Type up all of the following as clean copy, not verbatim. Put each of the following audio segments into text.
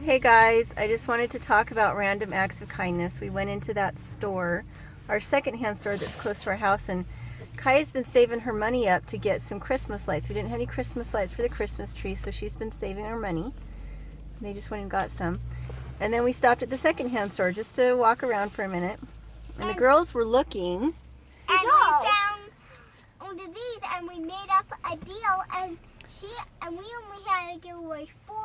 Hey guys, I just wanted to talk about random acts of kindness. We went into that store, our secondhand store that's close to our house, and Kaya's been saving her money up to get some Christmas lights. We didn't have any Christmas lights for the Christmas tree, so she's been saving her money. They just went and got some. And then we stopped at the secondhand store just to walk around for a minute. And the girls were looking. And we found one of these, and we made up a deal, and we only had to give away $4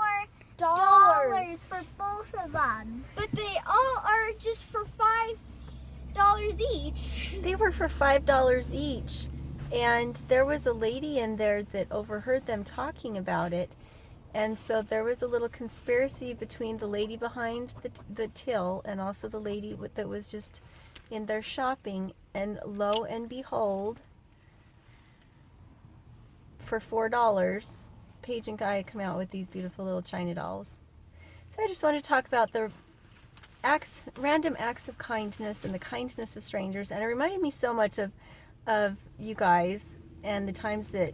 for both of them. But they all are just for $5 each. They were for $5 each. And there was a lady in there that overheard them talking about it. And so there was a little conspiracy between the lady behind the till and also the lady that was just in there shopping. And lo and behold, for $4, Paige and Guy come out with these beautiful little China dolls. So I just wanted to talk about the random acts of kindness and the kindness of strangers. And it reminded me so much of you guys and the times that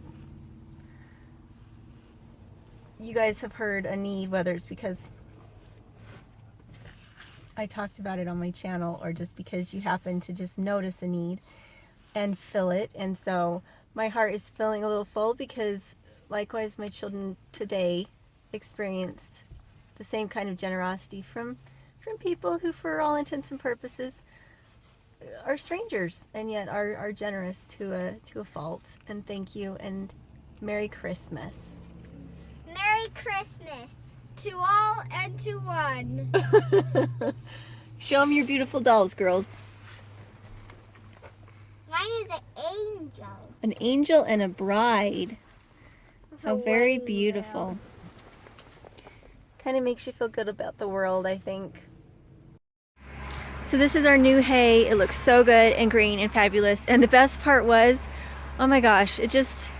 you guys have heard a need, whether it's because I talked about it on my channel or just because you happen to just notice a need and fill it. And so my heart is feeling a little full because likewise my children today experienced the same kind of generosity from people who for all intents and purposes are strangers and yet are generous to a fault. And thank you and Merry Christmas. Merry Christmas. To all and to one. Show them your beautiful dolls, girls. Mine is an angel. An angel and a bride. How very Rainbow. beautiful. Kind of makes you feel good about the world, I think. So this is our new hay. It looks so good and green and fabulous. And the best part was, oh my gosh, it just...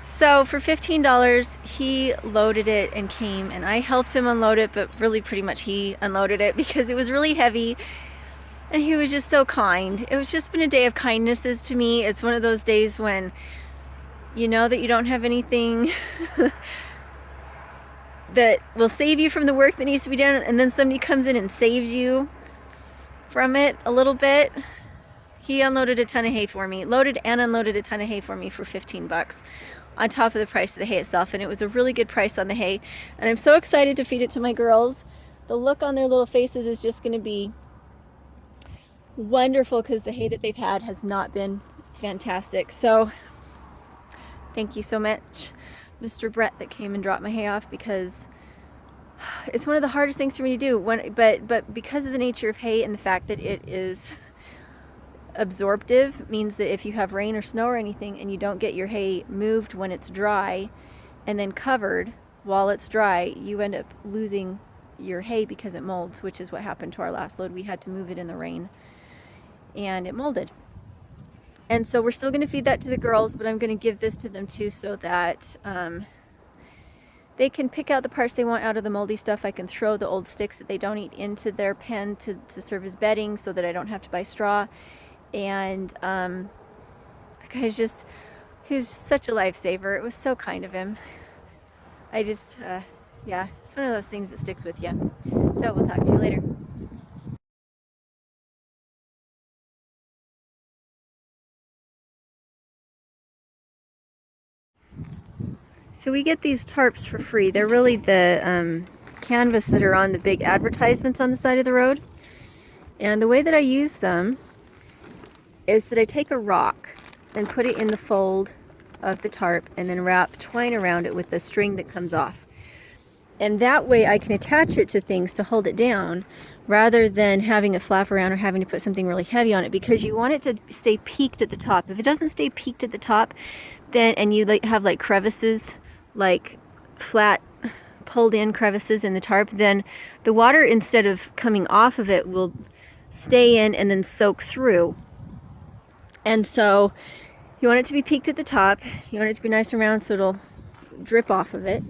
So for $15, he loaded it and came, and I helped him unload it, but really pretty much he unloaded it because it was really heavy. And he was just so kind. It was just been a day of kindnesses to me. It's one of those days when you know that you don't have anything that will save you from the work that needs to be done, and then somebody comes in and saves you from it a little bit. He unloaded a ton of hay for me. Loaded and unloaded a ton of hay for me for 15 bucks on top of the price of the hay itself. And it was a really good price on the hay. And I'm so excited to feed it to my girls. The look on their little faces is just going to be wonderful because the hay that they've had has not been fantastic. So thank you so much, Mr. Brett, that came and dropped my hay off, because it's one of the hardest things for me to do. But because of the nature of hay and the fact that it is absorptive, means that if you have rain or snow or anything and you don't get your hay moved when it's dry and then covered while it's dry, you end up losing your hay because it molds, which is what happened to our last load. We had to move it in the rain and it molded. And so we're still going to feed that to the girls, but I'm going to give this to them too so that they can pick out the parts they want out of the moldy stuff. I can throw the old sticks that they don't eat into their pen to serve as bedding so that I don't have to buy straw. And the guy's just, he was such a lifesaver. It was so kind of him. I just, yeah, it's one of those things that sticks with you. So we'll talk to you later. So we get these tarps for free. They're really the canvas that are on the big advertisements on the side of the road. And the way that I use them is that I take a rock and put it in the fold of the tarp and then wrap twine around it with the string that comes off. And that way I can attach it to things to hold it down rather than having it flap around or having to put something really heavy on it, because you want it to stay peaked at the top. If it doesn't stay peaked at the top, then, and you have like crevices, like flat pulled in crevices in the tarp, then the water, instead of coming off of it, will stay in and then soak through. And so you want it to be peaked at the top. You want it to be nice and round so it'll drip off of it.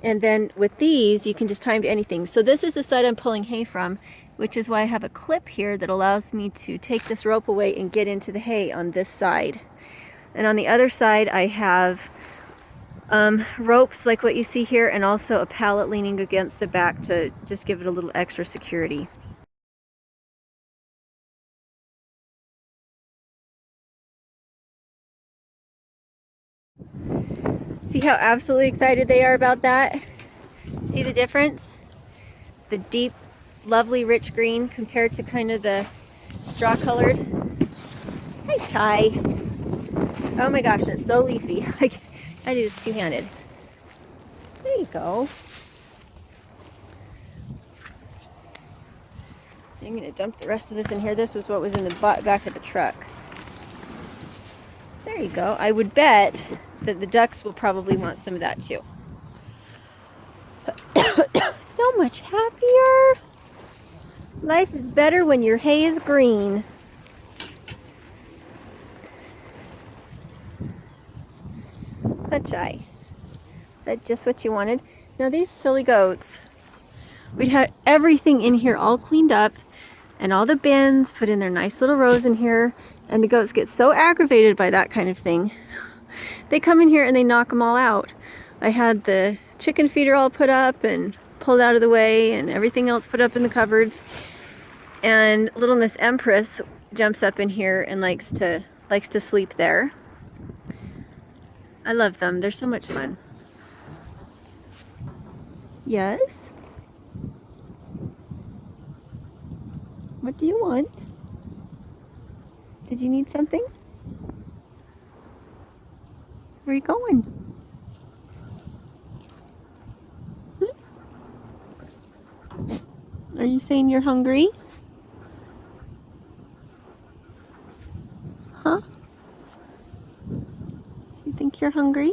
And then with these, you can just tie them to anything. So this is the side I'm pulling hay from, which is why I have a clip here that allows me to take this rope away and get into the hay on this side. And on the other side, I have ropes like what you see here, and also a pallet leaning against the back to just give it a little extra security. See how absolutely excited they are about that? See the difference? The deep, lovely, rich green compared to kind of the straw colored. Hi, Ty. Oh my gosh, it's so leafy. I do this two-handed. There you go. I'm gonna dump the rest of this in here. This was what was in the back of the truck. There you go. I would bet that the ducks will probably want some of that too. So much happier. Life is better when your hay is green. Is that just what you wanted? Now these silly goats, we'd have everything in here all cleaned up and all the bins put in their nice little rows in here, and the goats get so aggravated by that kind of thing. They come in here and they knock them all out. I had the chicken feeder all put up and pulled out of the way and everything else put up in the cupboards, and little Miss Empress jumps up in here and likes to sleep there. I love them. They're so much fun. Yes? What do you want? Did you need something? Where are you going? Are you saying you're hungry? Huh? You think you're hungry?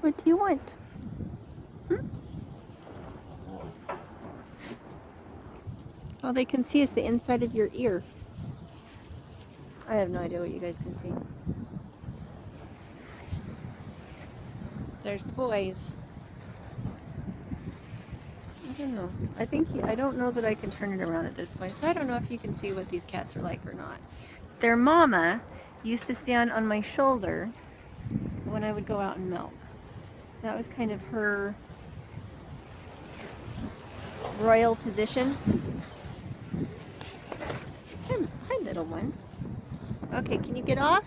What do you want? All they can see is the inside of your ear. I have no idea what you guys can see. There's the boys. I don't know. I don't know that I can turn it around at this point, so I don't know if you can see what these cats are like or not. Their mama used to stand on my shoulder when I would go out and milk. That was kind of her royal position. Hi, little one. Okay, can you get off?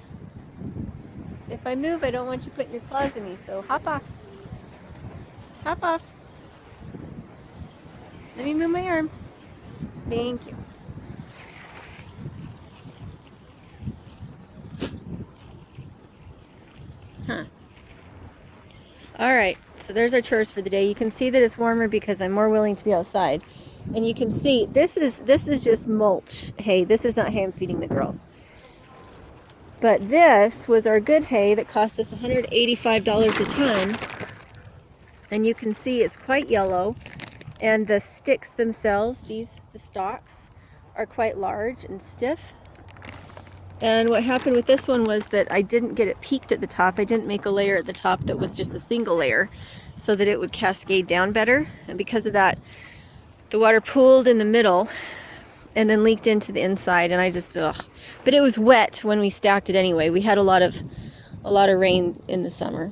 If I move, I don't want you putting your claws in me, so hop off. Hop off. Let me move my arm. Thank you. Huh. Alright, so there's our chores for the day. You can see that it's warmer because I'm more willing to be outside. And you can see, this is just mulch hay. This is not hay I'm feeding the girls. But this was our good hay that cost us $185 a ton. And you can see it's quite yellow. And the sticks themselves, the stalks, are quite large and stiff. And what happened with this one was that I didn't get it peaked at the top. I didn't make a layer at the top that was just a single layer so that it would cascade down better. And because of that, the water pooled in the middle and then leaked into the inside, and I just, ugh. But it was wet when we stacked it anyway. We had a lot of rain in the summer.